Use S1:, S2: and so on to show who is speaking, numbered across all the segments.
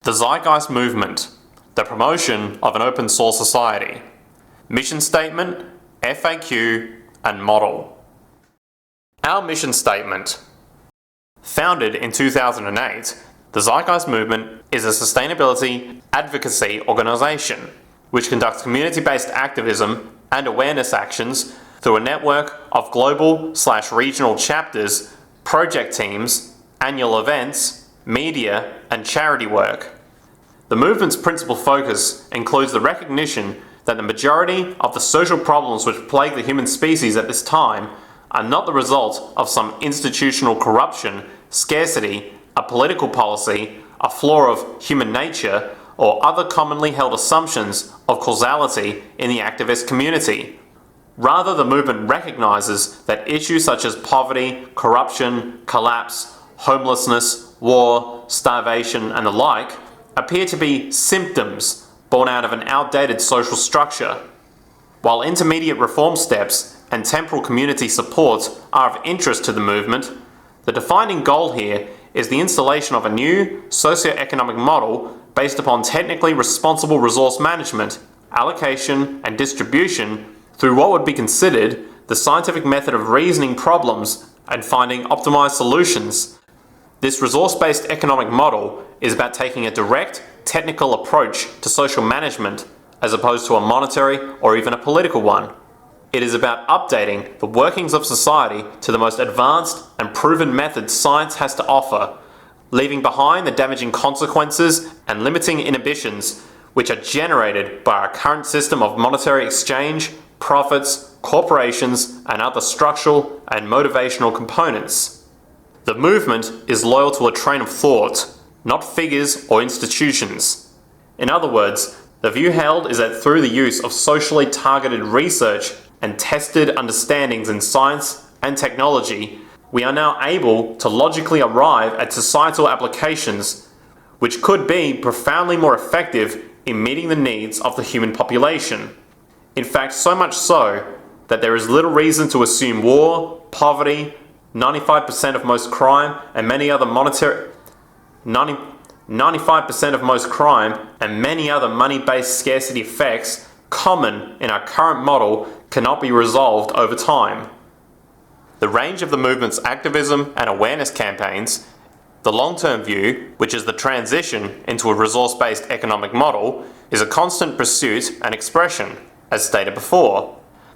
S1: The Zeitgeist Movement, the promotion of an open source society. Mission statement, FAQ, and model. Our mission statement. Founded in 2008, the Zeitgeist Movement is a sustainability advocacy organization which conducts community-based activism and awareness actions through a network of global/regional chapters, project teams, annual events, media, and charity work. The movement's principal focus includes the recognition that the majority of the social problems which plague the human species at this time are not the result of some institutional corruption, scarcity, a political policy, a flaw of human nature, or other commonly held assumptions of causality in the activist community. Rather, the movement recognizes that issues such as poverty, corruption, collapse, homelessness, war, starvation, and the like appear to be symptoms born out of an outdated social structure. While intermediate reform steps and temporal community support are of interest to the movement, the defining goal here is the installation of a new socio-economic model based upon technically responsible resource management, allocation, and distribution through what would be considered the scientific method of reasoning problems and finding optimized solutions. This resource-based economic model is about taking a direct, technical approach to social management as opposed to a monetary or even a political one. It is about updating the workings of society to the most advanced and proven methods science has to offer, leaving behind the damaging consequences and limiting inhibitions which are generated by our current system of monetary exchange, profits, corporations, and other structural and motivational components. The movement is loyal to a train of thought, not figures or institutions. In other words, the view held is that through the use of socially targeted research and tested understandings in science and technology, we are now able to logically arrive at societal applications which could be profoundly more effective in meeting the needs of the human population. In fact, so much so that there is little reason to assume war, poverty, 95% of most crime, and many other 95% of most crime and many other money-based scarcity effects common in our current model cannot be resolved over time. The range of the movement's activism and awareness campaigns, the long-term view, which is the transition into a resource-based economic model, is a constant pursuit and expression, as stated before.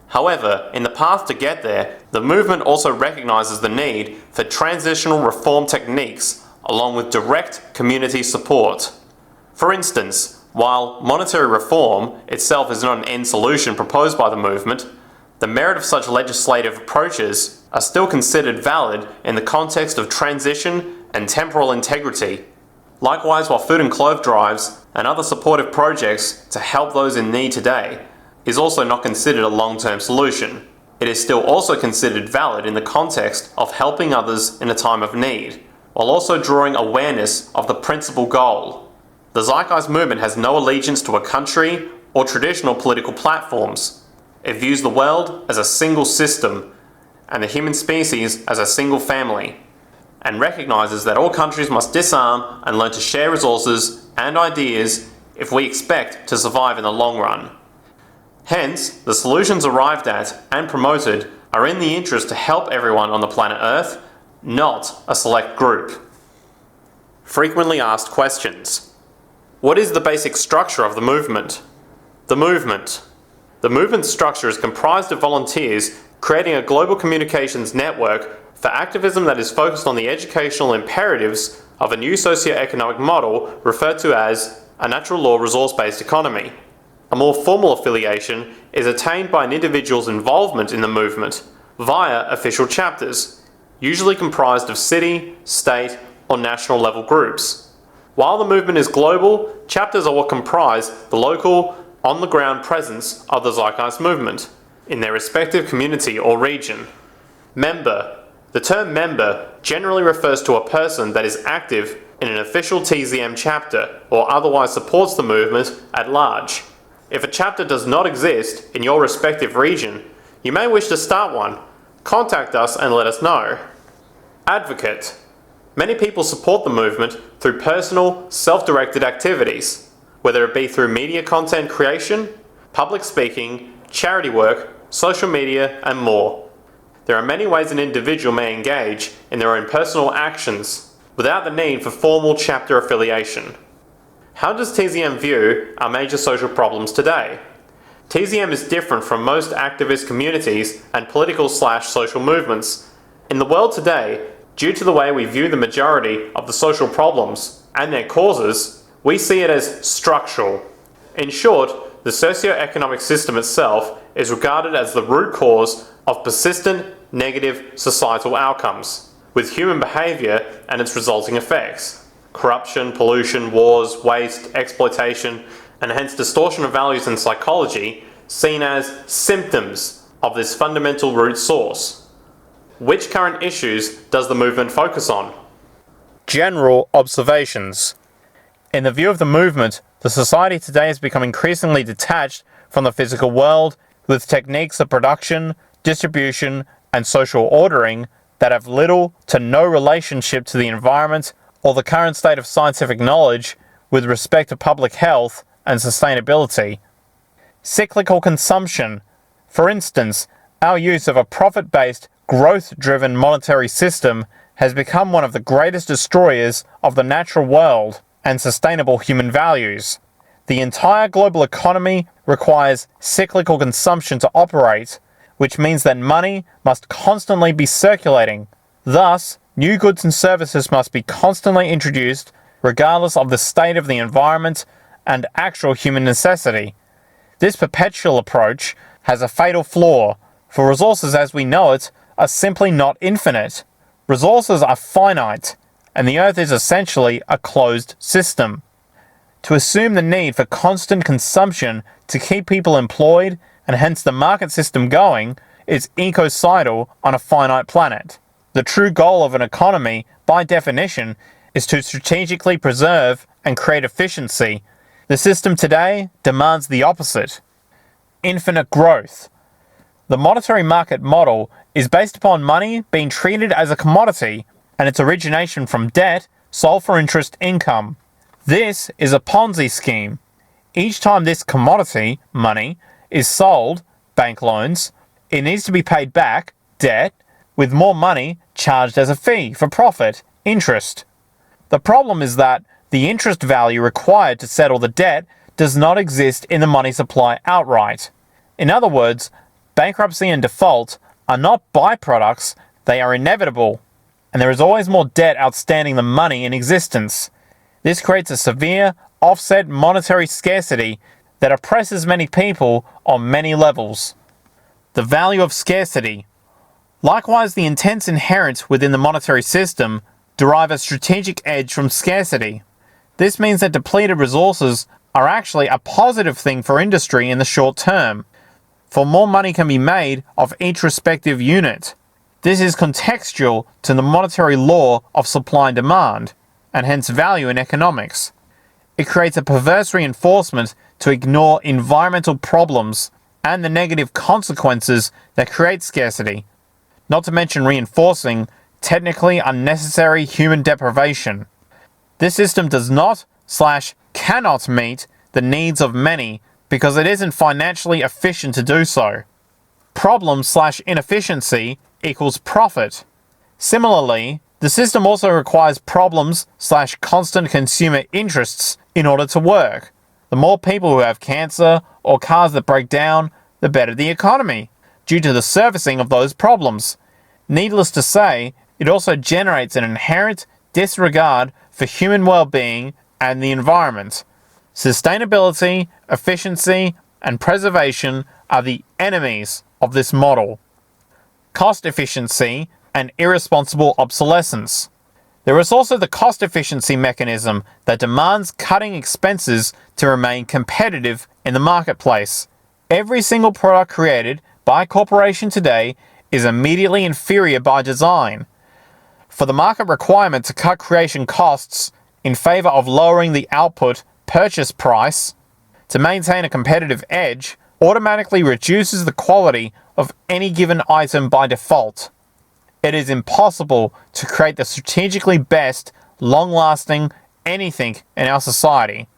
S1: However, in the path to get there, the movement also recognizes the need for transitional reform techniques along with direct community support. For instance, while monetary reform itself is not an end solution proposed by the movement, the merit of such legislative approaches are still considered valid in the context of transition and temporal integrity. Likewise, while food and clothes drives and other supportive projects to help those in need today is also not considered a long-term solution, it is still also considered valid in the context of helping others in a time of need, while also drawing awareness of the principal goal. The Zeitgeist Movement has no allegiance to a country or traditional political platforms. It views the world as a single system and the human species as a single family, and recognizes that all countries must disarm and learn to share resources and ideas if we expect to survive in the long run. Hence, the solutions arrived at and promoted are in the interest to help everyone on the planet Earth, not a select group. Frequently asked questions. What is the basic structure of the movement? The movement's structure is comprised of volunteers creating a global communications network for activism that is focused on the educational imperatives of a new socio-economic model referred to as a natural law resource-based economy. A more formal affiliation is attained by an individual's involvement in the movement via official chapters, usually comprised of city, state, or national level groups. While the movement is global, chapters are what comprise the local, on-the-ground presence of the Zeitgeist Movement in their respective community or region. Member. The term member generally refers to a person that is active in an official TZM chapter or otherwise supports the movement at large. If a chapter does not exist in your respective region, you may wish to start one. Contact us and let us know. Advocate. Many people support the movement through personal, self-directed activities, whether it be through media content creation, public speaking, charity work, social media, and more. There are many ways an individual may engage in their own personal actions without the need for formal chapter affiliation. How does TZM view our major social problems today? TZM is different from most activist communities and political/social movements. In the world today, due to the way we view the majority of the social problems and their causes, we see it as structural. In short, the socio-economic system itself is regarded as the root cause of persistent negative societal outcomes, with human behaviour and its resulting effects. Corruption, pollution, wars, waste, exploitation, and hence distortion of values in psychology seen as symptoms of this fundamental root source. Which current issues does the movement focus on? General observations. In the view of the movement, the society today has become increasingly detached from the physical world, with techniques of production, distribution, and social ordering that have little to no relationship to the environment or the current state of scientific knowledge with respect to public health and sustainability. Cyclical consumption. For instance, our use of a profit-based, growth-driven monetary system has become one of the greatest destroyers of the natural world and sustainable human values. The entire global economy requires cyclical consumption to operate, which means that money must constantly be circulating. Thus, new goods and services must be constantly introduced, regardless of the state of the environment and actual human necessity. This perpetual approach has a fatal flaw, for resources as we know it are simply not infinite. Resources are finite, and the Earth is essentially a closed system. To assume the need for constant consumption to keep people employed, and hence the market system going, is ecocidal on a finite planet. The true goal of an economy, by definition, is to strategically preserve and create efficiency. The system today demands the opposite. Infinite growth. The monetary market model is based upon money being treated as a commodity and its origination from debt sold for interest income. This is a Ponzi scheme. Each time this commodity, money, is sold, bank loans, it needs to be paid back, debt, with more money charged as a fee for profit, interest. The problem is that the interest value required to settle the debt does not exist in the money supply outright. In other words, bankruptcy and default are not byproducts, they are inevitable, and there is always more debt outstanding than money in existence. This creates a severe, offset monetary scarcity that oppresses many people on many levels. The value of scarcity. Likewise, the intents inherent within the monetary system derive a strategic edge from scarcity. This means that depleted resources are actually a positive thing for industry in the short term, for more money can be made of each respective unit. This is contextual to the monetary law of supply and demand, and hence value in economics. It creates a perverse reinforcement to ignore environmental problems and the negative consequences that create scarcity, not to mention reinforcing technically unnecessary human deprivation. This system does not/cannot meet the needs of many because it isn't financially efficient to do so. Problem/inefficiency equals profit. Similarly, the system also requires problems/constant consumer interests in order to work. The more people who have cancer or cars that break down, the better the economy, due to the servicing of those problems. Needless to say, it also generates an inherent disregard for human well-being and the environment. Sustainability, efficiency, and preservation are the enemies of this model. Cost efficiency and irresponsible obsolescence. There is also the cost efficiency mechanism that demands cutting expenses to remain competitive in the marketplace. Every single product created by a corporation today is immediately inferior by design. For the market requirement to cut creation costs in favor of lowering the output purchase price to maintain a competitive edge automatically reduces the quality of any given item by default.
S2: it is impossible to create the strategically best, long-lasting anything in our society,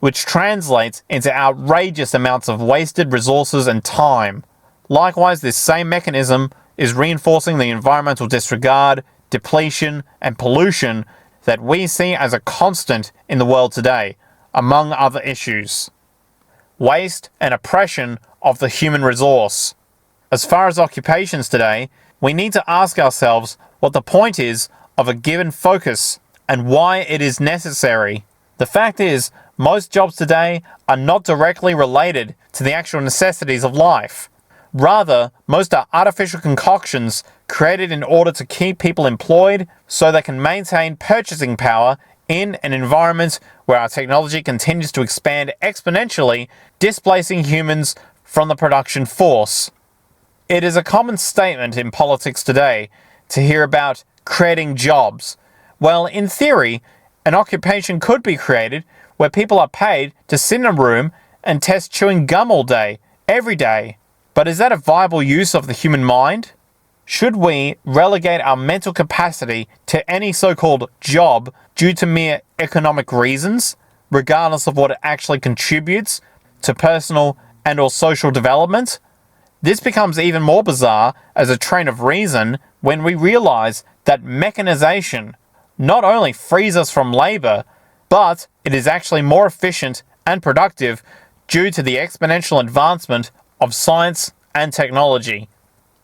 S2: which translates into outrageous amounts of wasted resources and time. Likewise, this same mechanism is reinforcing the environmental disregard, depletion, and pollution that we see as a constant in the world today, among other issues. Waste and oppression of the human resource. As far as occupations today, we need to ask ourselves what the point is of a given focus and why it is necessary. The fact is, most jobs today are not directly related to the actual necessities of life. Rather, most are artificial concoctions created in order to keep people employed so they can maintain purchasing power in an environment where our technology continues to expand exponentially, displacing humans from the production force. It is a common statement in politics today to hear about creating jobs. Well, in theory, an occupation could be created where people are paid to sit in a room and test chewing gum all day, every day. But is that a viable use of the human mind? Should we relegate our mental capacity to any so-called job due to mere economic reasons, regardless of what it actually contributes to personal and or social development? This becomes even more bizarre as a train of reason when we realize that mechanization not only frees us from labor, but it is actually more efficient and productive due to the exponential advancement of science and technology.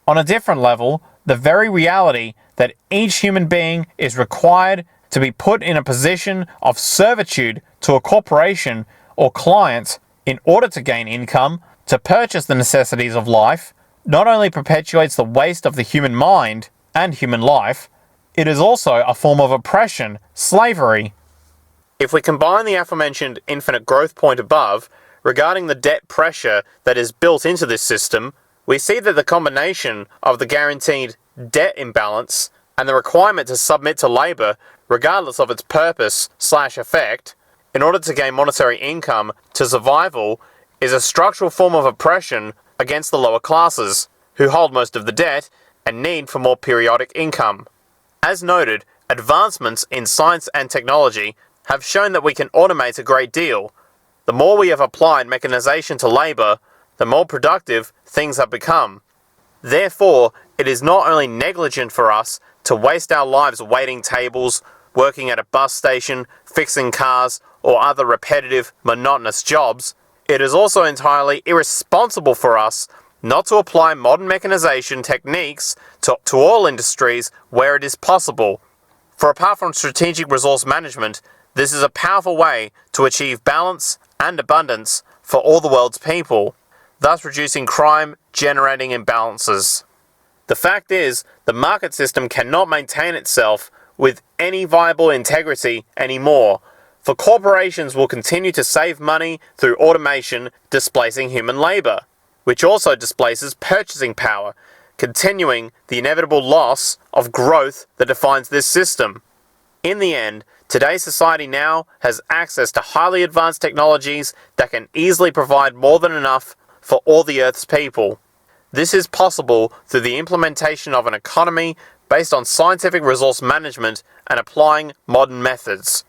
S2: On a different level, the very reality that each human being is required to be put in a position of servitude to a corporation or client in order to gain income, to purchase the necessities of life, not only perpetuates the waste of the human mind and human life, it is also a form of oppression, slavery. If we combine the aforementioned infinite growth point above, regarding the debt pressure that is built into this system, we see that the combination of the guaranteed debt imbalance and the requirement to submit to labor, regardless of its purpose/effect, in order to gain monetary income to survival, is a structural form of oppression against the lower classes, who hold most of the debt and need for more periodic income. As noted, advancements in science and technology have shown that we can automate a great deal. The more we have applied mechanization to labor, the more productive things have become. Therefore, it is not only negligent for us to waste our lives waiting tables, working at a bus station, fixing cars, or other repetitive, monotonous jobs, it is also entirely irresponsible for us not to apply modern mechanization techniques to all industries where it is possible. For apart from strategic resource management, this is a powerful way to achieve balance and abundance for all the world's people, thus reducing crime, generating imbalances. The fact is, the market system cannot maintain itself with any viable integrity anymore, for corporations will continue to save money through automation, displacing human labor, which also displaces purchasing power, continuing the inevitable loss of growth that defines this system. In the end, today's society now has access to highly advanced technologies that can easily provide more than enough for all the Earth's people. This is possible through the implementation of an economy based on scientific resource management and applying modern methods.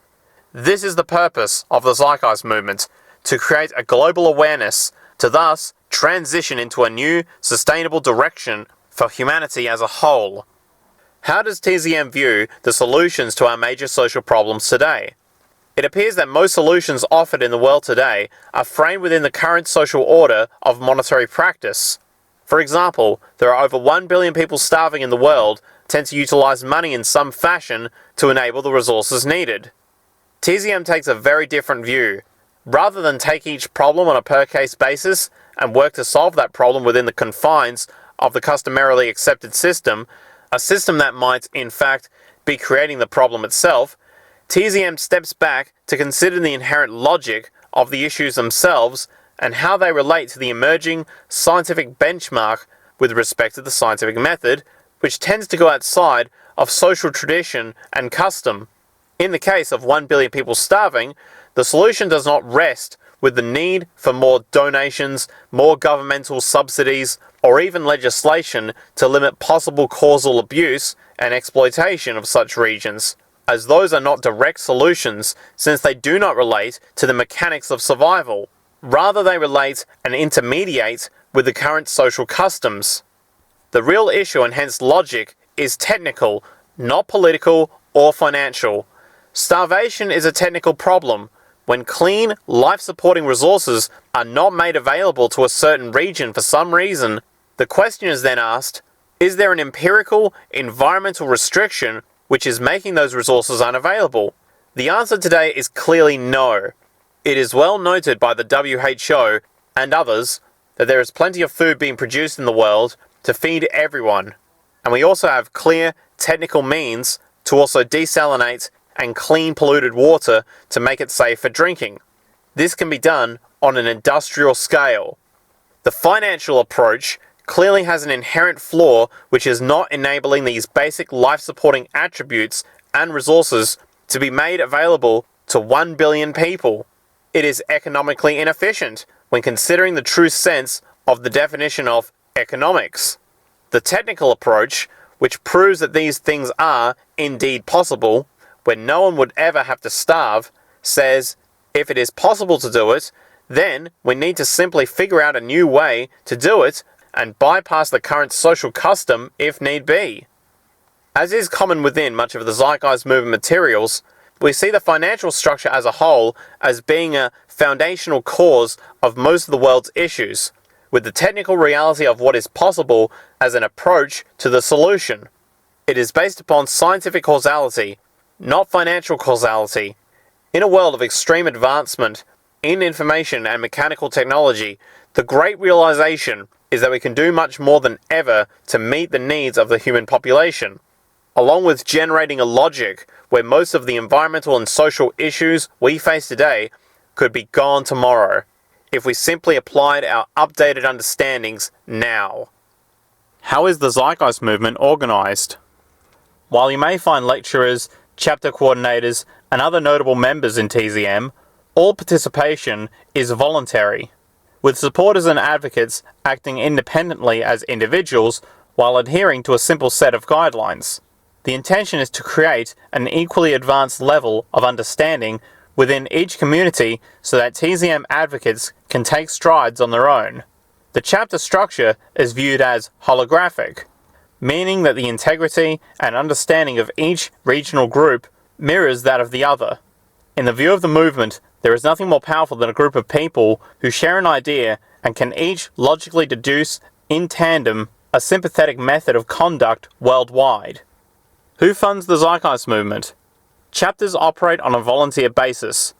S2: This is the purpose of the Zeitgeist Movement, to create a global awareness, to thus transition into a new, sustainable direction for humanity as a whole. How does TZM view the solutions to our major social problems today? It appears that most solutions offered in the world today are framed within the current social order of monetary practice. For example, there are over 1 billion people starving in the world tend to utilize money in some fashion to enable the resources needed. TZM takes a very different view. Rather than take each problem on a per-case basis and work to solve that problem within the confines of the customarily accepted system, a system that might, in fact, be creating the problem itself, TZM steps back to consider the inherent logic of the issues themselves and how they relate to the emerging scientific benchmark with respect to the scientific method, which tends to go outside of social tradition and custom. In the case of 1 billion people starving, the solution does not rest with the need for more donations, more governmental subsidies, or even legislation to limit possible causal abuse and exploitation of such regions, as those are not direct solutions since they do not relate to the mechanics of survival. Rather, they relate and intermediate with the current social customs. The real issue, and hence logic, is technical, not political or financial. Starvation is a technical problem. When clean, life-supporting resources are not made available to a certain region for some reason, the question is then asked, is there an empirical, environmental restriction which is making those resources unavailable? The answer today is clearly no. It is well noted by the WHO and others that there is plenty of food being produced in the world to feed everyone, and we also have clear, technical means to also desalinate and clean polluted water to make it safe for drinking. This can be done on an industrial scale. The financial approach clearly has an inherent flaw which is not enabling these basic life-supporting attributes and resources to be made available to 1 billion people. It is economically inefficient when considering the true sense of the definition of economics. The technical approach, which proves that these things are indeed possible, where no one would ever have to starve, says if it is possible to do it, then we need to simply figure out a new way to do it and bypass the current social custom if need be. As is common within much of the Zeitgeist Movement materials, we see the financial structure as a whole as being a foundational cause of most of the world's issues, with the technical reality of what is possible as an approach to the solution. It is based upon scientific causality, not financial causality. In a world of extreme advancement in information and mechanical technology, the great realization is that we can do much more than ever to meet the needs of the human population, along with generating a logic where most of the environmental and social issues we face today could be gone tomorrow, if we simply applied our updated understandings now. How is the Zeitgeist Movement organized? While you may find lecturers, chapter coordinators, and other notable members in TZM, all participation is voluntary, with supporters and advocates acting independently as individuals while adhering to a simple set of guidelines. The intention is to create an equally advanced level of understanding within each community so that TZM advocates can take strides on their own. The chapter structure is viewed as holographic, meaning that the integrity and understanding of each regional group mirrors that of the other. In the view of the movement, there is nothing more powerful than a group of people who share an idea and can each logically deduce, in tandem, a sympathetic method of conduct worldwide. Who funds the Zeitgeist Movement? Chapters operate on a volunteer basis.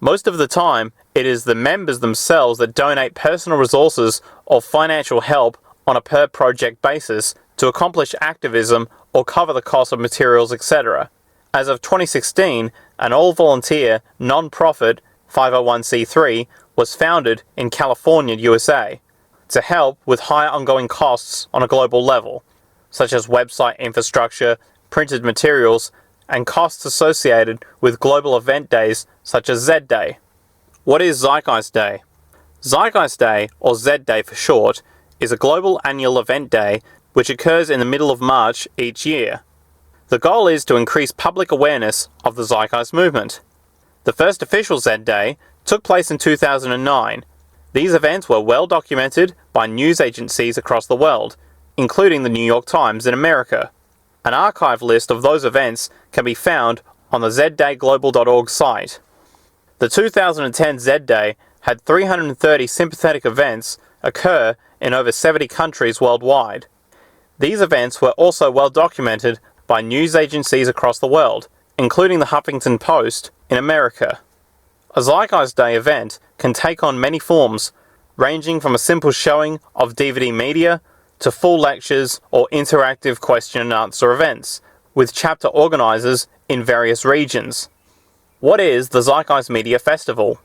S2: Most of the time, it is the members themselves that donate personal resources or financial help on a per-project basis to accomplish activism or cover the cost of materials, etc. As of 2016, an all-volunteer, non-profit 501c3 was founded in California, USA, to help with high ongoing costs on a global level, such as website infrastructure, printed materials, and costs associated with global event days such as Z Day. What is Zeitgeist Day? Zeitgeist Day, or Z Day for short, is a global annual event day which occurs in the middle of March each year. The goal is to increase public awareness of the Zeitgeist Movement. The first official Z Day took place in 2009. These events were well documented by news agencies across the world, including the New York Times in America. An archive list of those events can be found on the zdayglobal.org site. The 2010 Z Day had 330 sympathetic events occur in over 70 countries worldwide. These events were also well documented by news agencies across the world, including the Huffington Post in America. A Zeitgeist Day event can take on many forms, ranging from a simple showing of DVD media to full lectures or interactive question and answer events, with chapter organizers in various regions. What is the Zeitgeist Media Festival?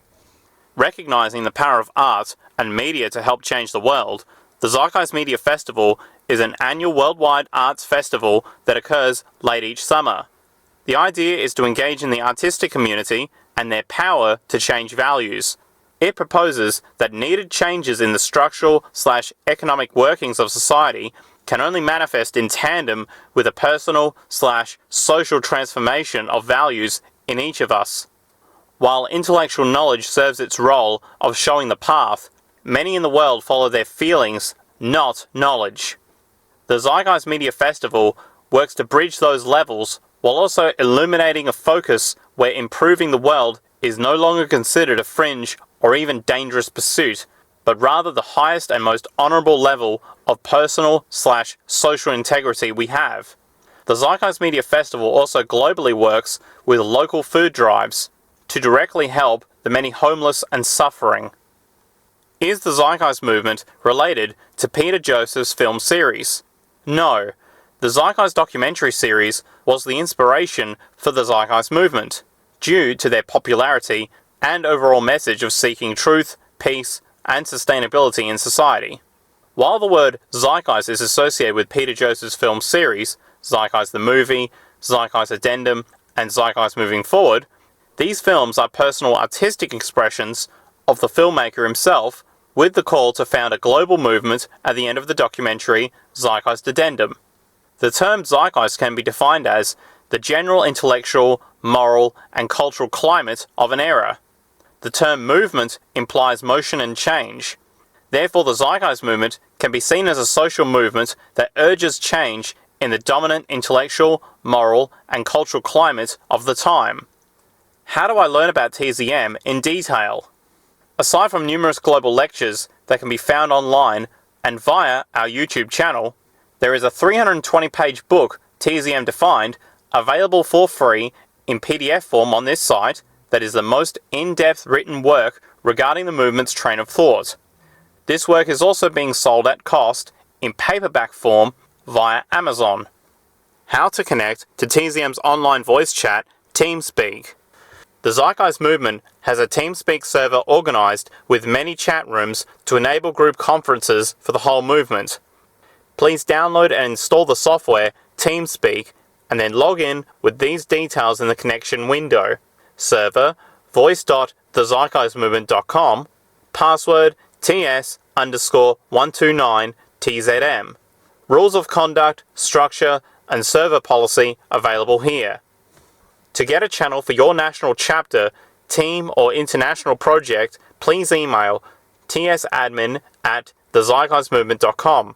S2: Recognizing the power of art and media to help change the world, the Zeitgeist Media Festival is an annual worldwide arts festival that occurs late each summer. The idea is to engage in the artistic community and their power to change values. It proposes that needed changes in the structural/economic workings of society can only manifest in tandem with a personal/social transformation of values in each of us. While intellectual knowledge serves its role of showing the path, many in the world follow their feelings, not knowledge. The Zeitgeist Media Festival works to bridge those levels while also illuminating a focus where improving the world is no longer considered a fringe or even dangerous pursuit, but rather the highest and most honourable level of personal/social integrity we have. The Zeitgeist Media Festival also globally works with local food drives to directly help the many homeless and suffering. Is the Zeitgeist Movement related to Peter Joseph's film series? No. The Zeitgeist documentary series was the inspiration for the Zeitgeist Movement, due to their popularity and overall message of seeking truth, peace, and sustainability in society. While the word Zeitgeist is associated with Peter Joseph's film series, Zeitgeist the Movie, Zeitgeist Addendum, and Zeitgeist Moving Forward, these films are personal artistic expressions of the filmmaker himself, with the call to found a global movement at the end of the documentary Zeitgeist Addendum. The term zeitgeist can be defined as the general intellectual, moral, and cultural climate of an era. The term movement implies motion and change. Therefore, the Zeitgeist Movement can be seen as a social movement that urges change in the dominant intellectual, moral, and cultural climate of the time. How do I learn about TZM in detail? Aside from numerous global lectures that can be found online and via our YouTube channel, there is a 320-page book, TZM Defined, available for free in PDF form on this site that is the most in-depth written work regarding the movement's train of thought. This work is also being sold at cost in paperback form via Amazon. How to connect to TZM's online voice chat, TeamSpeak. The Zeitgeist Movement has a TeamSpeak server organized with many chat rooms to enable group conferences for the whole movement. Please download and install the software TeamSpeak and then log in with these details in the connection window. Server voice.thezeitgeistmovement.com, password TS_129TZM. Rules of conduct, structure, and server policy available here. To get a channel for your national chapter, team, or international project, please email tsadmin@thezeitgeistmovement.com.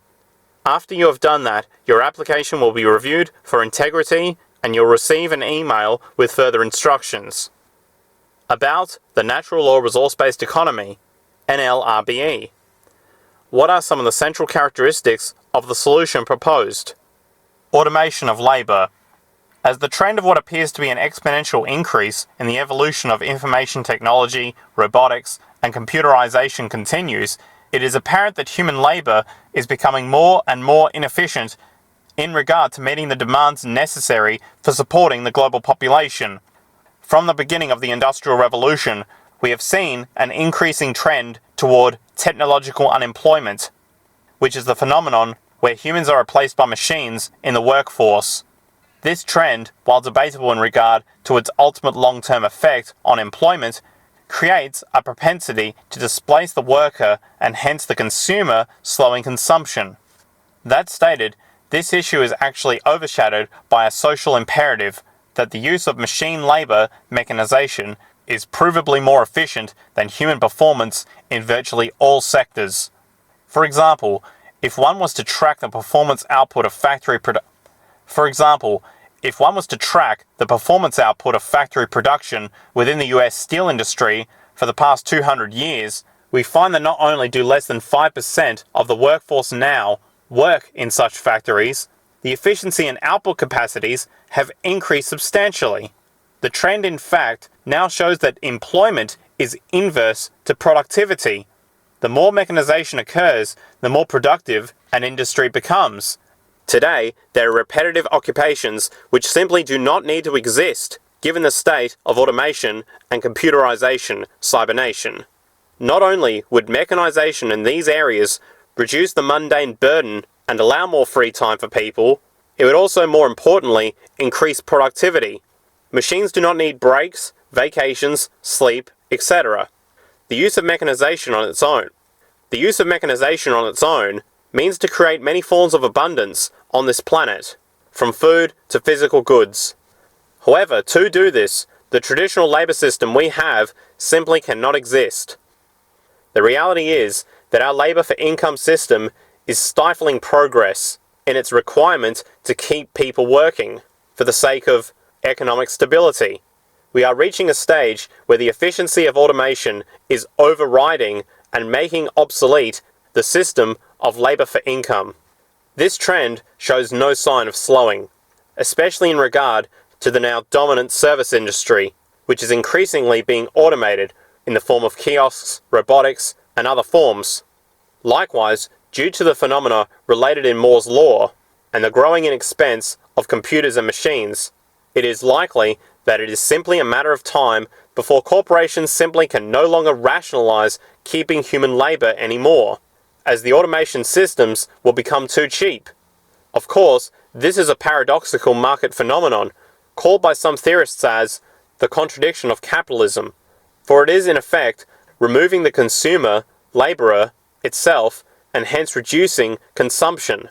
S2: After you have done that, your application will be reviewed for integrity and you'll receive an email with further instructions. About the Natural Law Resource-Based Economy, NLRBE. What are some of the central characteristics of the solution proposed? Automation of labour. As the trend of what appears to be an exponential increase in the evolution of information technology, robotics, and computerization continues, it is apparent that human labour is becoming more and more inefficient in regard to meeting the demands necessary for supporting the global population. From the beginning of the Industrial Revolution, we have seen an increasing trend toward technological unemployment, which is the phenomenon where humans are replaced by machines in the workforce. This trend, while debatable in regard to its ultimate long-term effect on employment, creates a propensity to displace the worker and hence the consumer, slowing consumption. That stated, this issue is actually overshadowed by a social imperative that the use of machine labor mechanization is provably more efficient than human performance in virtually all sectors. For example, if one was to track the performance output of factory production within the US steel industry for the past 200 years, we find that not only do less than 5% of the workforce now work in such factories, the efficiency and output capacities have increased substantially. The trend, in fact, now shows that employment is inverse to productivity. The more mechanization occurs, the more productive an industry becomes. Today, there are repetitive occupations which simply do not need to exist, given the state of automation and computerization, cybernation. Not only would mechanization in these areas reduce the mundane burden and allow more free time for people, it would also, more importantly, increase productivity. Machines do not need breaks, vacations, sleep, etc.
S1: The use of mechanization on its own. The use of mechanization on its own means to create many forms of abundance on this planet, from food to physical goods. However, to do this, the traditional labour system we have simply cannot exist. The reality is that our labour for income system is stifling progress in its requirement to keep people working for the sake of economic stability. We are reaching a stage where the efficiency of automation is overriding and making obsolete the system of labour for income. This trend shows no sign of slowing, especially in regard to the now dominant service industry, which is increasingly being automated in the form of kiosks, robotics, and other forms. Likewise, due to the phenomena related in Moore's law and the growing in expense of computers and machines, it is likely that it is simply a matter of time before corporations simply can no longer rationalize keeping human labor anymore, as the automation systems will become too cheap. Of course, this is a paradoxical market phenomenon, called by some theorists as the contradiction of capitalism, for it is in effect removing the consumer, laborer, itself, and hence reducing consumption.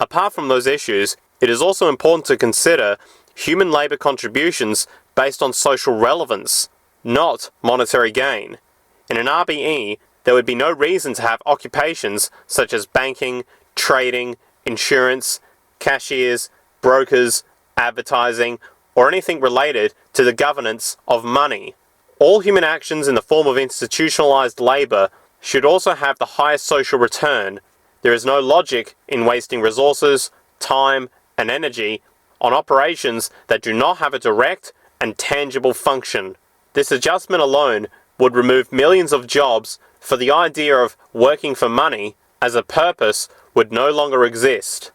S1: Apart from those issues, it is also important to consider human labor contributions based on social relevance, not monetary gain. In an RBE, there would be no reason to have occupations such as banking, trading, insurance, cashiers, brokers, advertising, or anything related to the governance of money. All human actions in the form of institutionalized labor should also have the highest social return. There is no logic in wasting resources, time, and energy on operations that do not have a direct and tangible function. This adjustment alone would remove millions of jobs, for the idea of working for money as a purpose would no longer exist.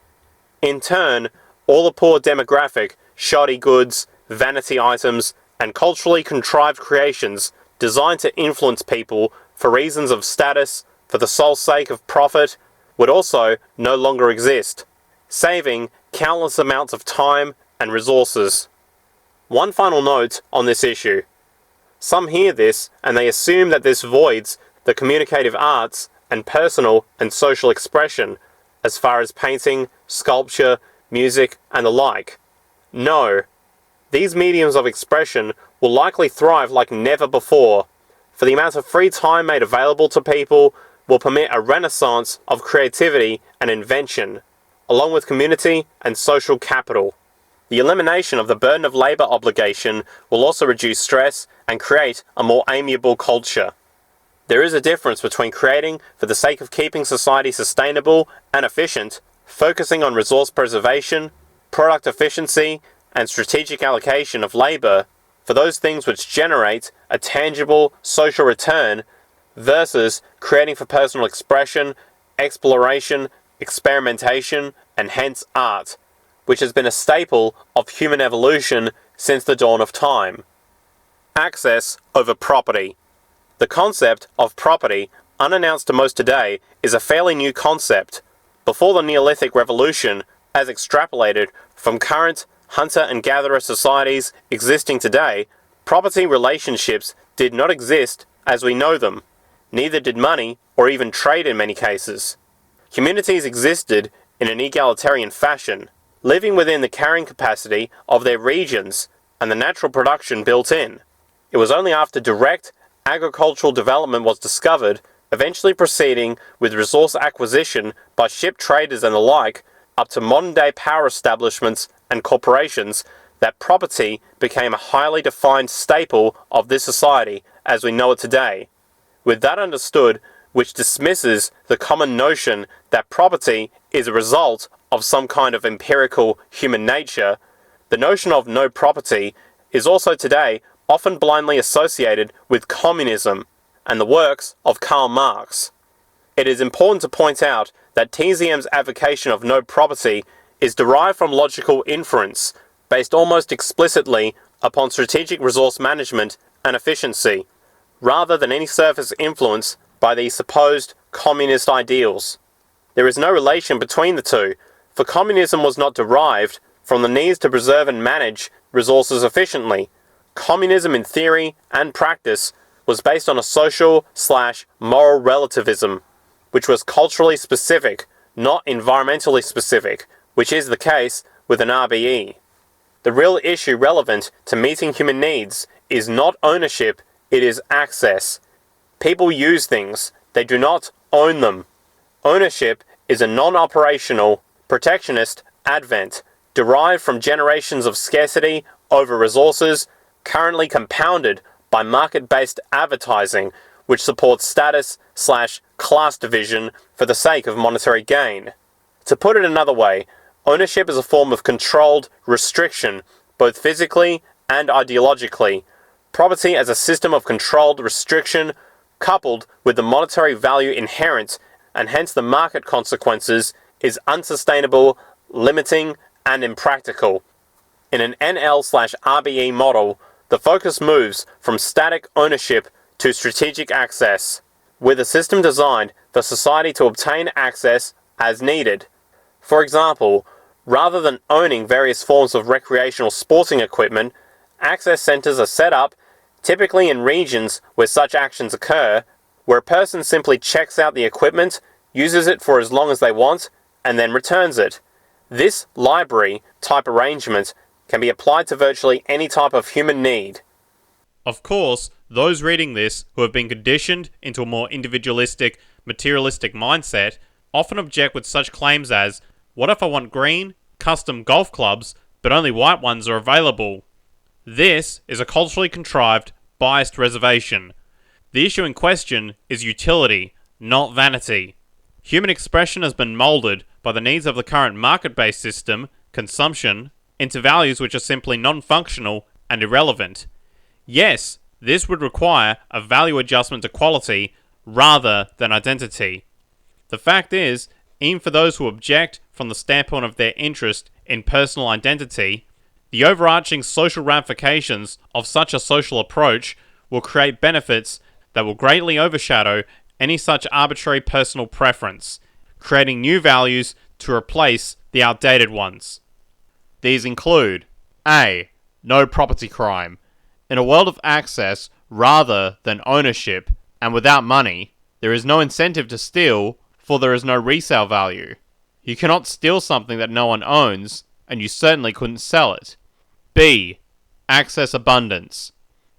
S1: In turn, all the poor demographic, shoddy goods, vanity items, and culturally contrived creations designed to influence people for reasons of status, for the sole sake of profit, would also no longer exist, saving countless amounts of time and resources. One final note on this issue. Some hear this and they assume that this voids the communicative arts and personal and social expression as far as painting, sculpture, music, and the like. No. These mediums of expression will likely thrive like never before, for the amount of free time made available to people will permit a renaissance of creativity and invention, along with community and social capital. The elimination of the burden of labor obligation will also reduce stress and create a more amiable culture. There is a difference between creating for the sake of keeping society sustainable and efficient, focusing on resource preservation, product efficiency, and strategic allocation of labor for those things which generate a tangible social return, versus creating for personal expression, exploration, experimentation, and hence art, which has been a staple of human evolution since the dawn of time. Access over property. The concept of property, unannounced to most today, is a fairly new concept. Before the Neolithic Revolution, as extrapolated from current hunter and gatherer societies existing today, property relationships did not exist as we know them. Neither did money or even trade in many cases. Communities existed in an egalitarian fashion, living within the carrying capacity of their regions and the natural production built in. It was only after direct agricultural development was discovered, eventually proceeding with resource acquisition by ship traders and the like, up to modern-day power establishments and corporations, that property became a highly defined staple of this society as we know it today. With that understood, which dismisses the common notion that property is a result of some kind of empirical human nature, the notion of no property is also today often blindly associated with communism and the works of Karl Marx. It is important to point out that TZM's advocation of no property is derived from logical inference, based almost explicitly upon strategic resource management and efficiency, rather than any surface influence by these supposed communist ideals. There is no relation between the two, for communism was not derived from the needs to preserve and manage resources efficiently. Communism in theory and practice was based on a social/moral relativism, which was culturally specific, not environmentally specific, which is the case with an RBE. The real issue relevant to meeting human needs is not ownership, it is access. People use things, they do not own them. Ownership is a non-operational, protectionist advent derived from generations of scarcity over resources, currently compounded by market-based advertising, which supports status/class division for the sake of monetary gain. To put it another way, ownership is a form of controlled restriction, both physically and ideologically. Property as a system of controlled restriction, coupled with the monetary value inherent, and hence the market consequences, is unsustainable, limiting, and impractical. In an NL/RBE model, the focus moves from static ownership to strategic access, with a system designed for society to obtain access as needed. For example, rather than owning various forms of recreational sporting equipment, access centers are set up, typically in regions where such actions occur, where a person simply checks out the equipment, uses it for as long as they want, and then returns it. This library type arrangement can be applied to virtually any type of human need.
S2: Of course, those reading this who have been conditioned into a more individualistic, materialistic mindset often object with such claims as, what if I want green, custom golf clubs, but only white ones are available? This is a culturally contrived, biased reservation. The issue in question is utility, not vanity. Human expression has been moulded by the needs of the current market-based system, consumption, into values which are simply non-functional and irrelevant. Yes, this would require a value adjustment to quality rather than identity. The fact is, even for those who object from the standpoint of their interest in personal identity, the overarching social ramifications of such a social approach will create benefits that will greatly overshadow any such arbitrary personal preference, creating new values to replace the outdated ones. These include A. No property crime. In a world of access rather than ownership, and without money, there is no incentive to steal, for there is no resale value. You cannot steal something that no one owns, and you certainly couldn't sell it. B. Access abundance.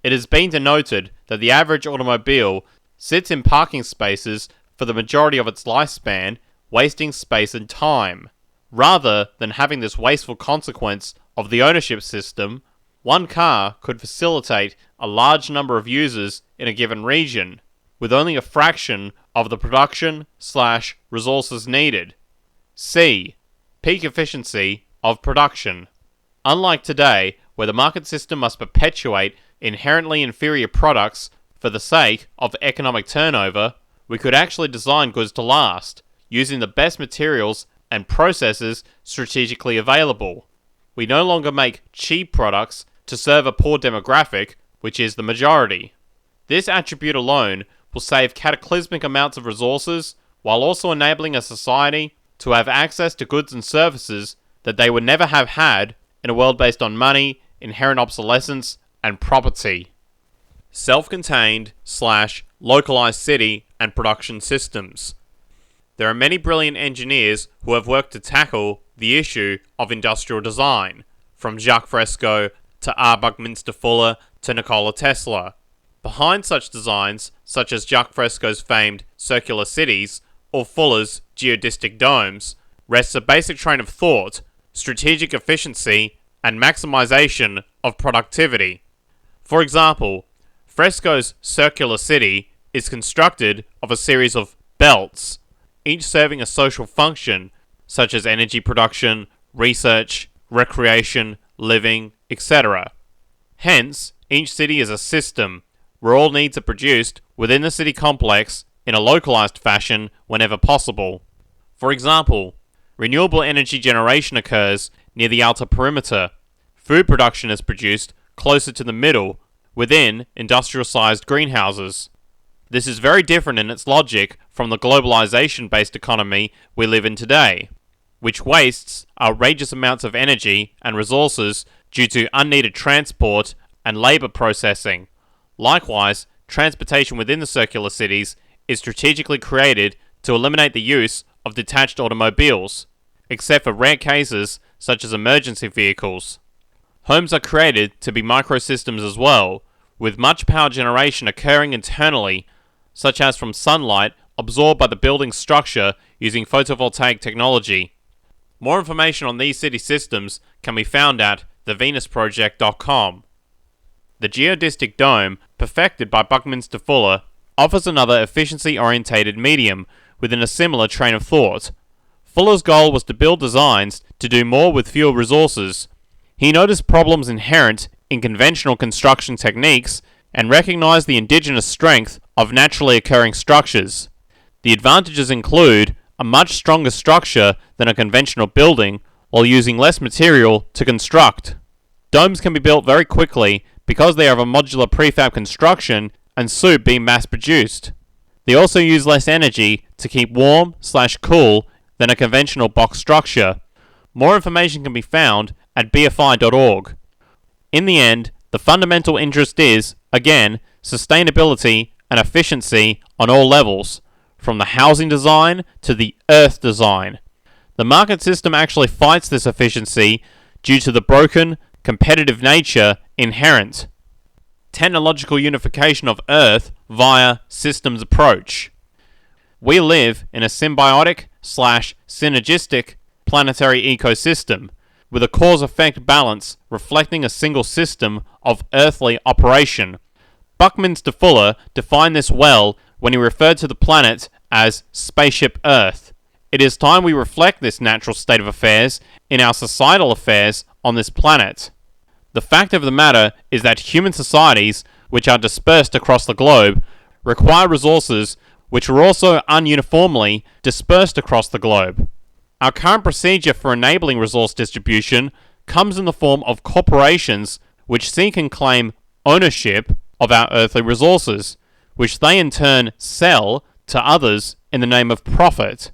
S2: It has been denoted that the average automobile sits in parking spaces for the majority of its lifespan, wasting space and time. Rather than having this wasteful consequence of the ownership system, one car could facilitate a large number of users in a given region, with only a fraction of the production/resources needed. C. Peak efficiency of production. Unlike today, where the market system must perpetuate inherently inferior products for the sake of economic turnover, we could actually design goods to last, using the best materials and processes strategically available. We no longer make cheap products to serve a poor demographic, which is the majority. This attribute alone will save cataclysmic amounts of resources, while also enabling a society to have access to goods and services that they would never have had in a world based on money, inherent obsolescence, and property. Self-contained/localized city and production systems. There are many brilliant engineers who have worked to tackle the issue of industrial design, from Jacques Fresco to R. Buckminster Fuller to Nikola Tesla. Behind such designs, such as Jacques Fresco's famed circular cities or Fuller's geodesic domes, rests a basic train of thought, strategic efficiency, and maximization of productivity. For example, Fresco's circular city is constructed of a series of belts, each serving a social function, such as energy production, research, recreation, living, etc. Hence, each city is a system, where all needs are produced within the city complex in a localized fashion whenever possible. For example, renewable energy generation occurs near the outer perimeter. Food production is produced closer to the middle, within industrial-sized greenhouses. This is very different in its logic from the globalization-based economy we live in today, which wastes outrageous amounts of energy and resources due to unneeded transport and labor processing. Likewise,
S3: transportation within the circular cities is strategically created to eliminate the use of detached automobiles, except for rare cases such as emergency vehicles. Homes are created to be microsystems as well, with much power generation occurring internally, such as from sunlight absorbed by the building's structure using photovoltaic technology. More information on these city systems can be found at thevenusproject.com. The geodesic dome, perfected by Buckminster Fuller, offers another efficiency-orientated medium within a similar train of thought. Fuller's goal was to build designs to do more with fewer resources. He noticed problems inherent in conventional construction techniques and recognized the indigenous strength of naturally occurring structures. The advantages include a much stronger structure than a conventional building while using less material to construct. Domes can be built very quickly because they are of a modular prefab construction and soon being mass-produced. They also use less energy to keep warm/cool than a conventional box structure. More information can be found at bfi.org. In the end, the fundamental interest is, again, sustainability and efficiency on all levels, from the housing design to the earth design. The market system actually fights this efficiency due to the broken, competitive nature inherent. Technological unification of Earth via systems approach. We live in a symbiotic/synergistic planetary ecosystem, with a cause-effect balance reflecting a single system of earthly operation. Buckminster Fuller defined this well when he referred to the planet as Spaceship Earth. It is time we reflect this natural state of affairs in our societal affairs on this planet. The fact of the matter is that human societies, which are dispersed across the globe, require resources which are also ununiformly dispersed across the globe. Our current procedure for enabling resource distribution comes in the form of corporations which seek and claim ownership of our earthly resources, which they in turn sell to others in the name of profit.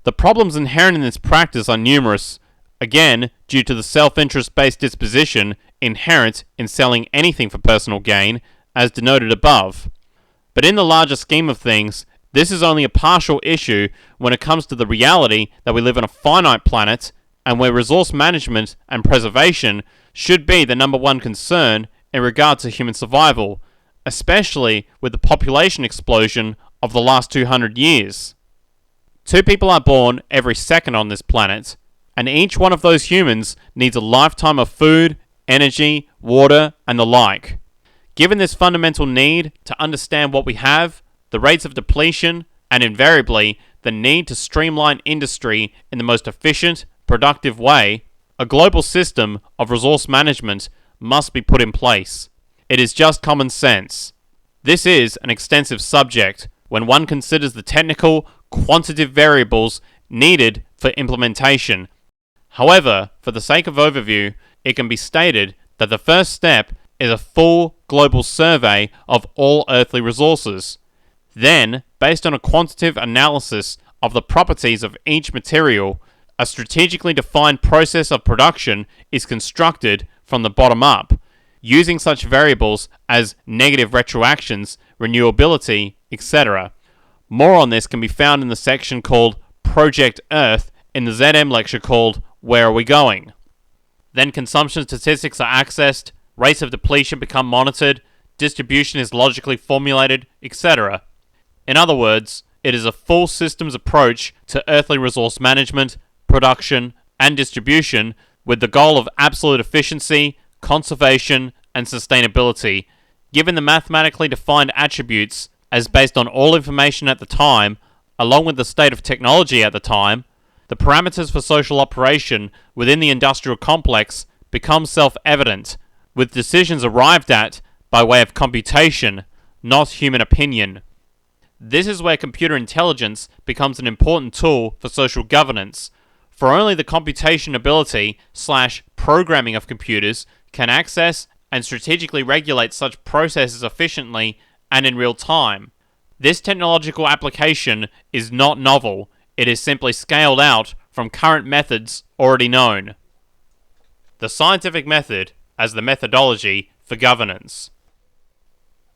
S3: The problems inherent in this practice are numerous, again due to the self-interest-based disposition inherent in selling anything for personal gain, as denoted above. But in the larger scheme of things, this is only a partial issue when it comes to the reality that we live on a finite planet and where resource management and preservation should be the number one concern in regard to human survival, especially with the population explosion of the last 200 years. 2 people are born every second on this planet, and each one of those humans needs a lifetime of food, energy, water, and the like. Given this fundamental need to understand what we have, the rates of depletion, and invariably the need to streamline industry in the most efficient, productive way, a global system of resource management must be put in place. It is just common sense. This is an extensive subject when one considers the technical, quantitative variables needed for implementation. However, for the sake of overview, it can be stated that the first step is a full global survey of all earthly resources. Then, based on a quantitative analysis of the properties of each material, a strategically defined process of production is constructed from the bottom up, using such variables as negative retroactions, renewability, etc. More on this can be found in the section called Project Earth in the ZM lecture called Where Are We Going? Then consumption statistics are accessed, rates of depletion become monitored, distribution is logically formulated, etc. In other words, it is a full systems approach to earthly resource management, production, and distribution with the goal of absolute efficiency, conservation, and sustainability, given the mathematically defined attributes as based on all information at the time, along with the state of technology at the time. The parameters for social operation within the industrial complex become self-evident, with decisions arrived at by way of computation, not human opinion. This is where computer intelligence becomes an important tool for social governance, for only the computation ability/programming of computers can access and strategically regulate such processes efficiently and in real time. This technological application is not novel. It is simply scaled out from current methods already known. The scientific method as the methodology for governance.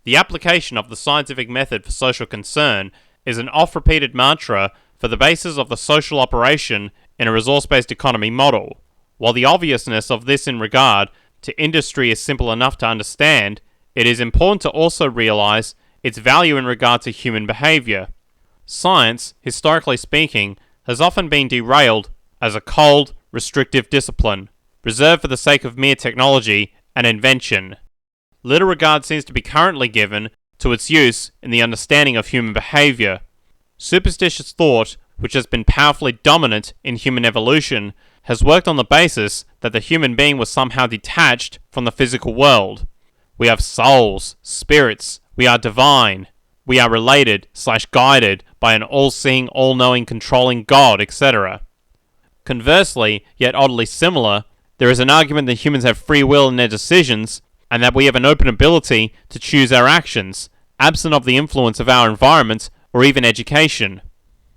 S3: The application of the scientific method for social concern is an oft-repeated mantra for the basis of the social operation in a resource-based economy model. While the obviousness of this in regard to industry is simple enough to understand, it is important to also realize its value in regard to human behavior. Science, historically speaking, has often been derailed as a cold, restrictive discipline, reserved for the sake of mere technology and invention. Little regard seems to be currently given to its use in the understanding of human behavior. Superstitious thought, which has been powerfully dominant in human evolution, has worked on the basis that the human being was somehow detached from the physical world. We have souls, spirits, we are divine, we are related/guided by an all-seeing, all-knowing, controlling God, etc. Conversely, yet oddly similar, there is an argument that humans have free will in their decisions, and that we have an open ability to choose our actions, absent of the influence of our environment or even education.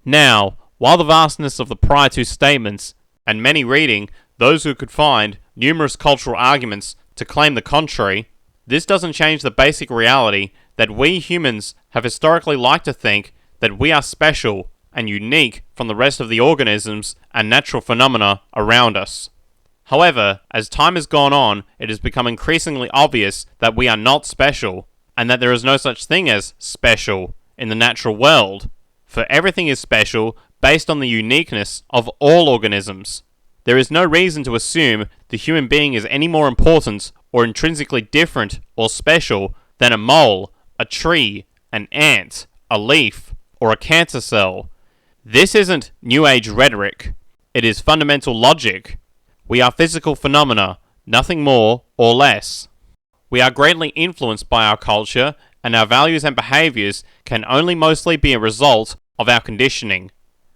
S3: Now, while the vastness of the prior two statements, and many reading those who could find numerous cultural arguments to claim the contrary, this doesn't change the basic reality that we humans have historically liked to think that we are special and unique from the rest of the organisms and natural phenomena around us. However, as time has gone on, it has become increasingly obvious that we are not special, and that there is no such thing as special in the natural world, for everything is special based on the uniqueness of all organisms. There is no reason to assume the human being is any more important or intrinsically different or special than a mole, a tree, an ant, a leaf, or a cancer cell. This isn't New Age rhetoric. It is fundamental logic. We are physical phenomena, nothing more or less. We are greatly influenced by our culture, and our values and behaviors can only mostly be a result of our conditioning,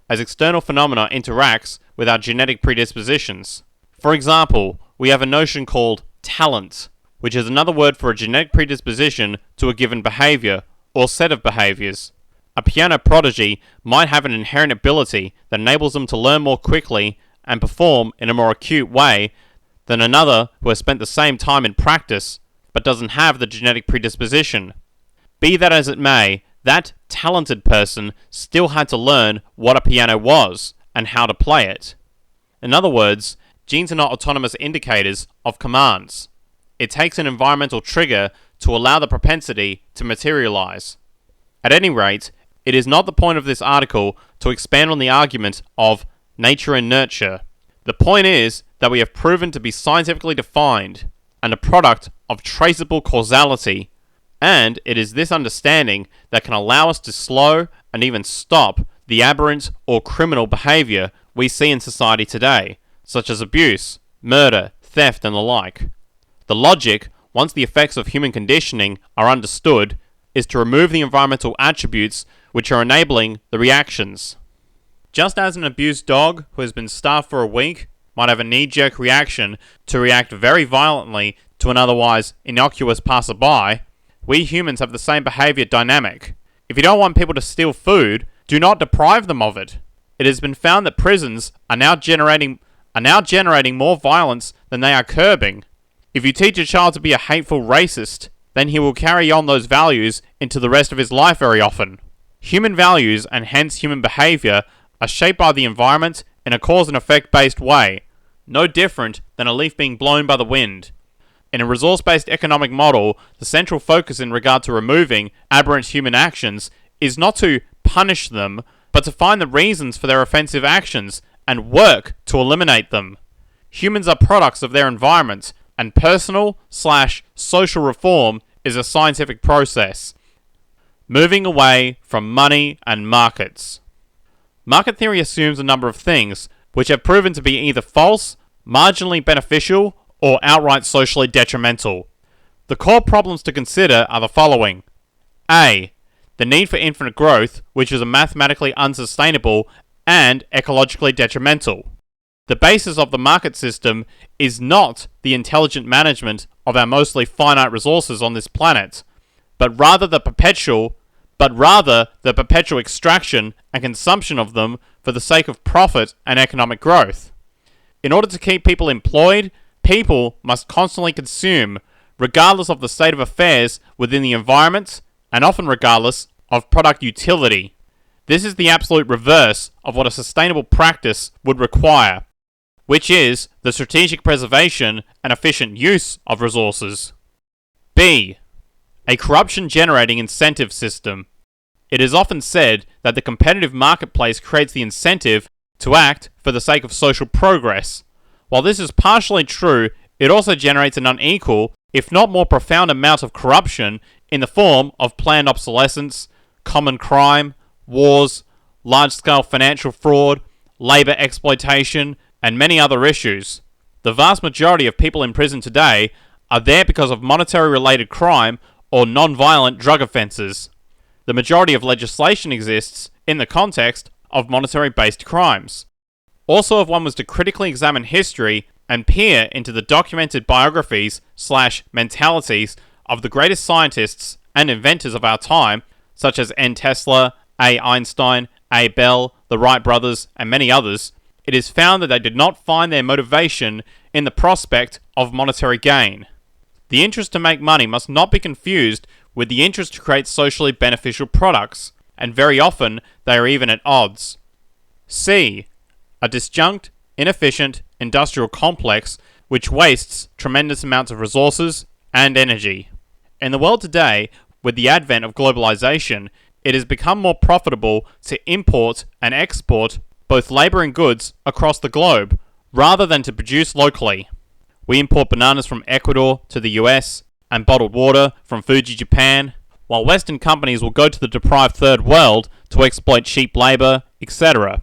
S3: as external phenomena interacts with our genetic predispositions. For example, we have a notion called talent, which is another word for a genetic predisposition to a given behavior or set of behaviors. A piano prodigy might have an inherent ability that enables them to learn more quickly and perform in a more acute way than another who has spent the same time in practice but doesn't have the genetic predisposition. Be that as it may, that talented person still had to learn what a piano was and how to play it. In other words, genes are not autonomous indicators of commands. It takes an environmental trigger to allow the propensity to materialize. At any rate, it is not the point of this article to expand on the argument of nature and nurture. The point is that we have proven to be scientifically defined and a product of traceable causality, and it is this understanding that can allow us to slow and even stop the aberrant or criminal behavior we see in society today, such as abuse, murder, theft, and the like. The logic, once the effects of human conditioning are understood, is to remove the environmental attributes which are enabling the reactions. Just as an abused dog who has been starved for a week might have a knee-jerk reaction to react very violently to an otherwise innocuous passerby, we humans have the same behavior dynamic. If you don't want people to steal food, do not deprive them of it. It has been found that prisons are now generating more violence than they are curbing. If you teach a child to be a hateful racist, then he will carry on those values into the rest of his life very often. Human values, and hence human behavior, are shaped by the environment in a cause and effect based way, no different than a leaf being blown by the wind. In a resource-based economic model, the central focus in regard to removing aberrant human actions is not to punish them, but to find the reasons for their offensive actions and work to eliminate them. Humans are products of their environment, and personal/social reform is a scientific process. Moving away from money and markets. Market theory assumes a number of things, which have proven to be either false, marginally beneficial, or outright socially detrimental. The core problems to consider are the following. A. The need for infinite growth, which is mathematically unsustainable and ecologically detrimental. The basis of the market system is not the intelligent management of our mostly finite resources on this planet, but rather the perpetual extraction and consumption of them for the sake of profit and economic growth. In order to keep people employed, people must constantly consume, regardless of the state of affairs within the environment, and often regardless of product utility. This is the absolute reverse of what a sustainable practice would require, which is the strategic preservation and efficient use of resources. B. A corruption-generating incentive system. It is often said that the competitive marketplace creates the incentive to act for the sake of social progress. While this is partially true, it also generates an unequal, if not more profound amount of corruption in the form of planned obsolescence, common crime, wars, large-scale financial fraud, labour exploitation, and many other issues. The vast majority of people in prison today are there because of monetary-related crime or non-violent drug offences. The majority of legislation exists in the context of monetary-based crimes. Also, if one was to critically examine history and peer into the documented biographies/mentalities of the greatest scientists and inventors of our time, such as N. Tesla, A. Einstein, A. Bell, the Wright brothers, and many others, it is found that they did not find their motivation in the prospect of monetary gain. The interest to make money must not be confused with the interest to create socially beneficial products, and very often they are even at odds. C. A disjunct, inefficient industrial complex which wastes tremendous amounts of resources and energy. In the world today, with the advent of globalization, it has become more profitable to import and export both labour and goods across the globe, rather than to produce locally. We import bananas from Ecuador to the US, and bottled water from Fuji, Japan, while Western companies will go to the deprived third world to exploit cheap labour, etc.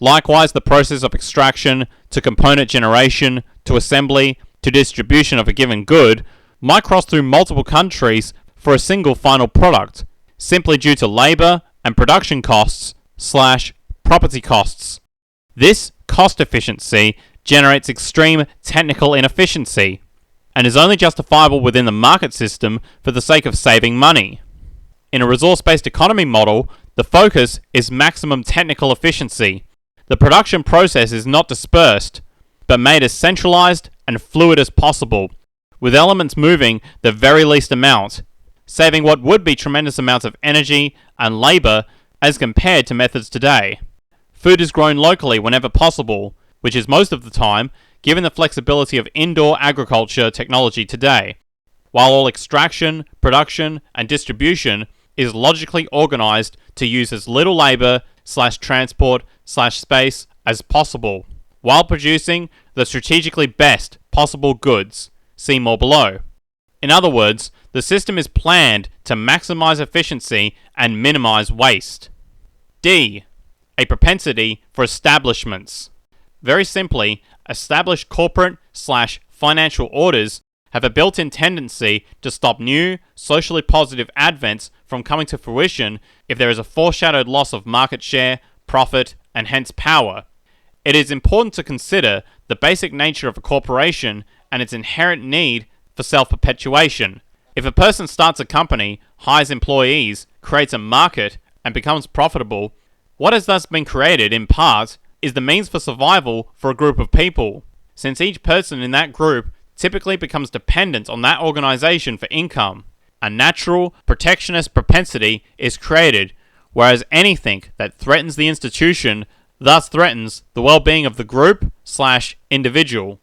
S3: Likewise, the process of extraction, to component generation, to assembly, to distribution of a given good, might cross through multiple countries for a single final product, simply due to labour and production costs/property costs. This cost efficiency generates extreme technical inefficiency, and is only justifiable within the market system for the sake of saving money. In a resource-based economy model, the focus is maximum technical efficiency. The production process is not dispersed, but made as centralized and fluid as possible, with elements moving the very least amount, saving what would be tremendous amounts of energy and labor as compared to methods today. Food is grown locally whenever possible, which is most of the time, given the flexibility of indoor agriculture technology today, while all extraction, production, and distribution is logically organized to use as little labor/transport/space as possible, while producing the strategically best possible goods. See more below. In other words, the system is planned to maximize efficiency and minimize waste. D. A propensity for establishments. Very simply, established corporate/financial orders have a built-in tendency to stop new, socially positive advents from coming to fruition if there is a foreshadowed loss of market share, profit, and hence power. It is important to consider the basic nature of a corporation and its inherent need for self-perpetuation. If a person starts a company, hires employees, creates a market, and becomes profitable, what has thus been created, in part, is the means for survival for a group of people, since each person in that group typically becomes dependent on that organization for income. A natural, protectionist propensity is created, whereas anything that threatens the institution thus threatens the well-being of the group/individual.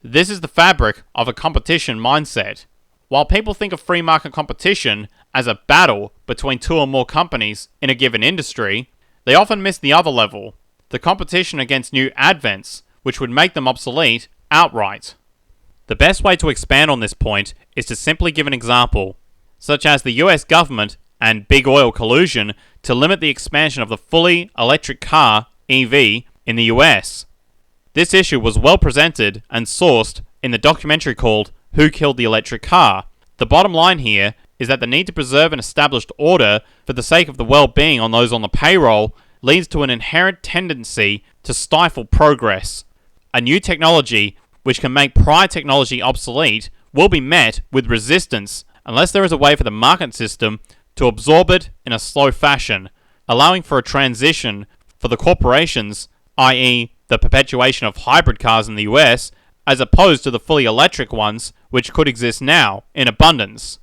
S3: This is the fabric of a competition mindset. While people think of free market competition as a battle between two or more companies in a given industry, they often miss the other level, the competition against new advents, which would make them obsolete outright. The best way to expand on this point is to simply give an example, such as the US government and big oil collusion to limit the expansion of the fully electric car, EV, in the US. This issue was well presented and sourced in the documentary called Who Killed the Electric Car? The bottom line here is that the need to preserve an established order for the sake of the well-being on those on the payroll leads to an inherent tendency to stifle progress. A new technology which can make prior technology obsolete will be met with resistance unless there is a way for the market system to absorb it in a slow fashion, allowing for a transition for the corporations, i.e. the perpetuation of hybrid cars in the US as opposed to the fully electric ones which could exist now in abundance.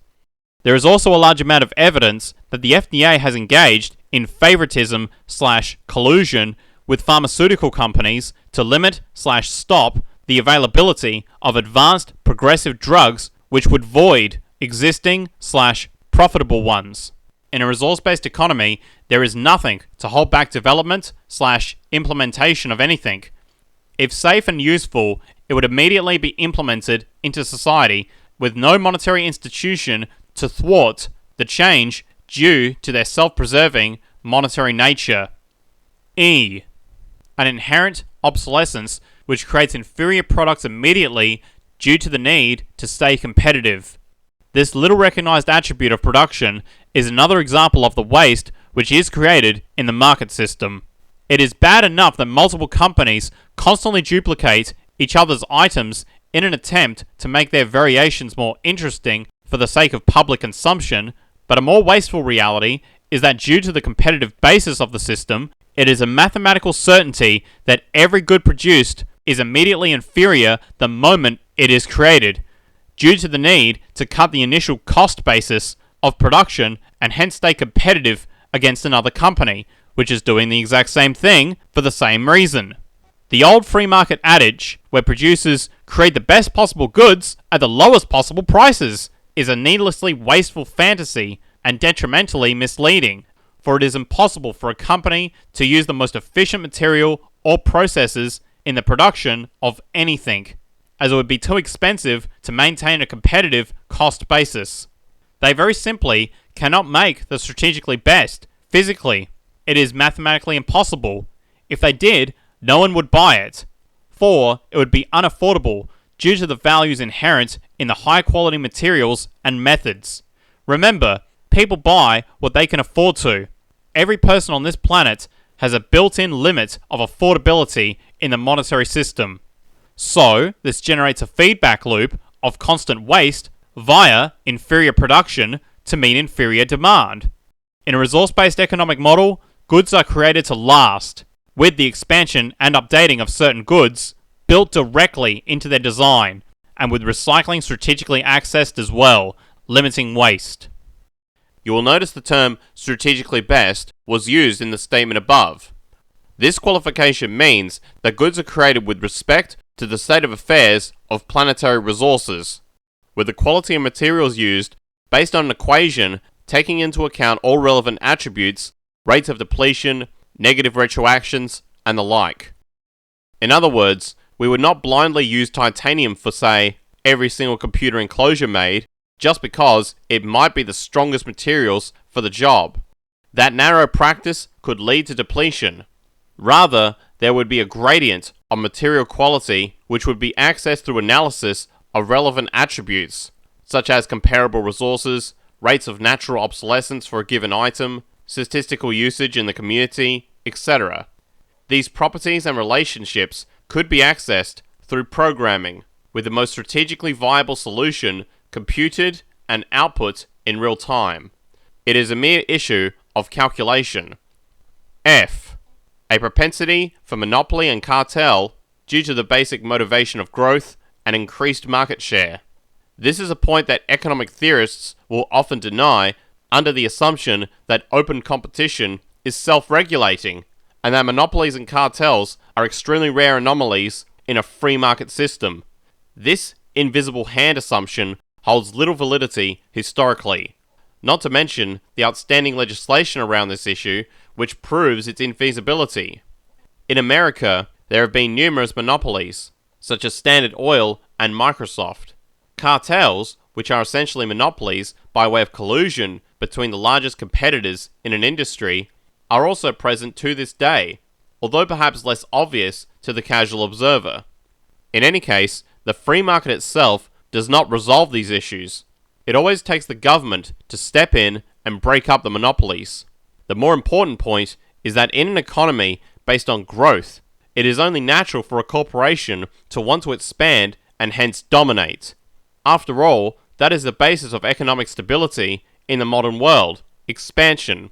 S3: There is also a large amount of evidence that the FDA has engaged in favoritism/collusion with pharmaceutical companies to limit/stop the availability of advanced progressive drugs which would void existing/profitable ones. In a resource-based economy, there is nothing to hold back development/implementation of anything. If safe and useful, it would immediately be implemented into society with no monetary institution to thwart the change due to their self-preserving monetary nature. E. An inherent obsolescence which creates inferior products immediately due to the need to stay competitive. This little recognized attribute of production is another example of the waste which is created in the market system. It is bad enough that multiple companies constantly duplicate each other's items in an attempt to make their variations more interesting for the sake of public consumption, but a more wasteful reality is that due to the competitive basis of the system, it is a mathematical certainty that every good produced is immediately inferior the moment it is created, due to the need to cut the initial cost basis of production and hence stay competitive against another company, which is doing the exact same thing for the same reason. The old free market adage, where producers create the best possible goods at the lowest possible prices, is a needlessly wasteful fantasy and detrimentally misleading, for it is impossible for a company to use the most efficient material or processes in the production of anything, as it would be too expensive to maintain a competitive cost basis. They very simply cannot make the strategically best. Physically, it is mathematically impossible. If they did, no one would buy it, for it would be unaffordable due to the values inherent in the high quality materials and methods. Remember, people buy what they can afford to. Every person on this planet has a built-in limit of affordability in the monetary system. So, this generates a feedback loop of constant waste via inferior production to meet inferior demand. In a resource-based economic model, goods are created to last, with the expansion and updating of certain goods built directly into their design, and with recycling strategically accessed as well, limiting waste. You will notice the term strategically best was used in the statement above. This qualification means that goods are created with respect to the state of affairs of planetary resources, with the quality of materials used based on an equation taking into account all relevant attributes, rates of depletion, negative retroactions, and the like. In other words, we would not blindly use titanium for, say, every single computer enclosure made, just because it might be the strongest materials for the job. That narrow practice could lead to depletion. Rather, there would be a gradient of material quality which would be accessed through analysis of relevant attributes, such as comparable resources, rates of natural obsolescence for a given item, statistical usage in the community, etc. These properties and relationships could be accessed through programming, with the most strategically viable solution computed and output in real time. It is a mere issue of calculation. F. A propensity for monopoly and cartel due to the basic motivation of growth and increased market share. This is a point that economic theorists will often deny under the assumption that open competition is self-regulating and that monopolies and cartels are extremely rare anomalies in a free market system. This invisible hand assumption holds little validity historically, not to mention the outstanding legislation around this issue which proves its infeasibility. In America, there have been numerous monopolies, such as Standard Oil and Microsoft. Cartels, which are essentially monopolies by way of collusion between the largest competitors in an industry, are also present to this day, although perhaps less obvious to the casual observer. In any case, the free market itself does not resolve these issues. It always takes the government to step in and break up the monopolies. The more important point is that in an economy based on growth, it is only natural for a corporation to want to expand and hence dominate. After all, that is the basis of economic stability in the modern world: expansion.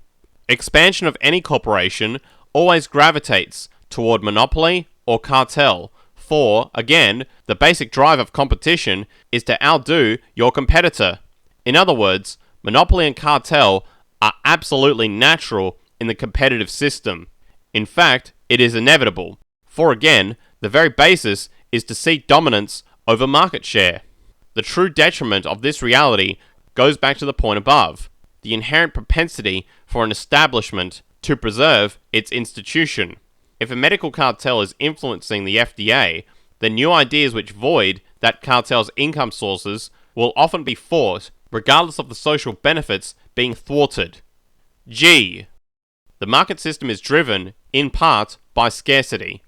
S3: Expansion of any corporation always gravitates toward monopoly or cartel, For, again, the basic drive of competition is to outdo your competitor. In other words, monopoly and cartel are absolutely natural in the competitive system. In fact, it is inevitable. For again, the very basis is to seek dominance over market share. The true detriment of this reality goes back to the point above, the inherent propensity for an establishment to preserve its institution. If a medical cartel is influencing the FDA, then new ideas which void that cartel's income sources will often be fought, regardless of the social benefits being thwarted. G. The market system is driven, in part, by scarcity.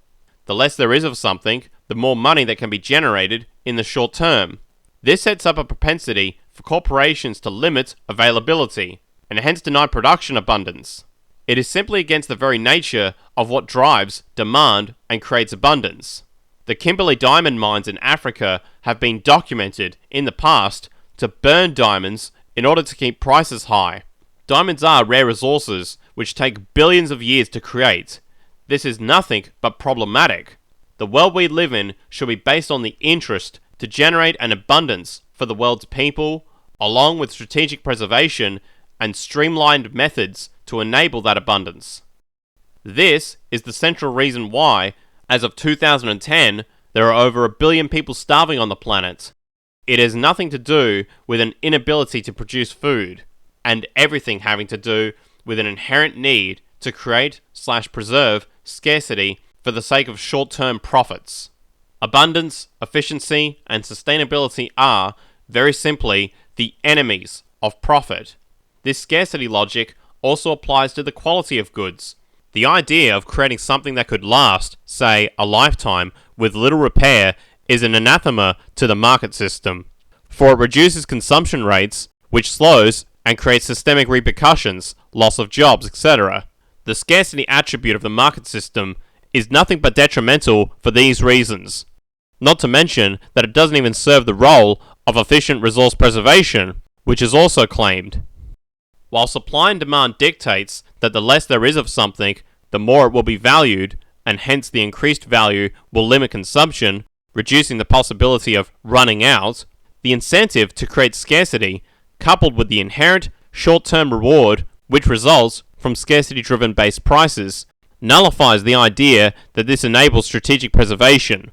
S3: The less there is of something, the more money that can be generated in the short term. This sets up a propensity for corporations to limit availability, and hence deny production abundance. It is simply against the very nature of what drives demand and creates abundance. The Kimberley diamond mines in Africa have been documented in the past to burn diamonds in order to keep prices high. Diamonds are rare resources which take billions of years to create. This is nothing but problematic. The world we live in should be based on the interest to generate an abundance for the world's people, along with strategic preservation and streamlined methods to enable that abundance. This is the central reason why, as of 2010, there are over 1 billion people starving on the planet. It has nothing to do with an inability to produce food, and everything having to do with an inherent need to create/preserve scarcity for the sake of short-term profits. Abundance, efficiency, and sustainability are, very simply, the enemies of profit. This scarcity logic also applies to the quality of goods. The idea of creating something that could last, say, a lifetime, with little repair is an anathema to the market system, for it reduces consumption rates, which slows and creates systemic repercussions, loss of jobs, etc. The scarcity attribute of the market system is nothing but detrimental for these reasons. Not to mention that it doesn't even serve the role of efficient resource preservation, which is also claimed. While supply and demand dictates that the less there is of something, the more it will be valued, and hence the increased value will limit consumption, reducing the possibility of running out, the incentive to create scarcity, coupled with the inherent short-term reward which results from scarcity-driven base prices, nullifies the idea that this enables strategic preservation.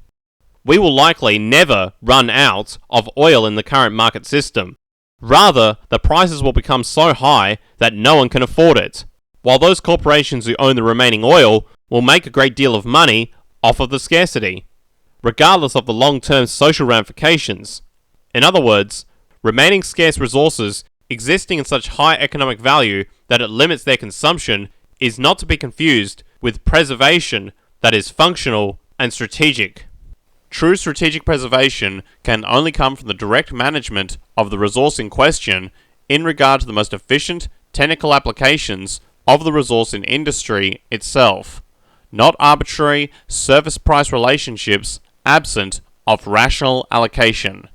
S3: We will likely never run out of oil in the current market system. Rather, the prices will become so high that no one can afford it, while those corporations who own the remaining oil will make a great deal of money off of the scarcity, regardless of the long-term social ramifications. In other words, remaining scarce resources existing in such high economic value that it limits their consumption is not to be confused with preservation that is functional and strategic. True strategic preservation can only come from the direct management of the resource in question in regard to the most efficient technical applications of the resource in industry itself, not arbitrary service price relationships absent of rational allocation.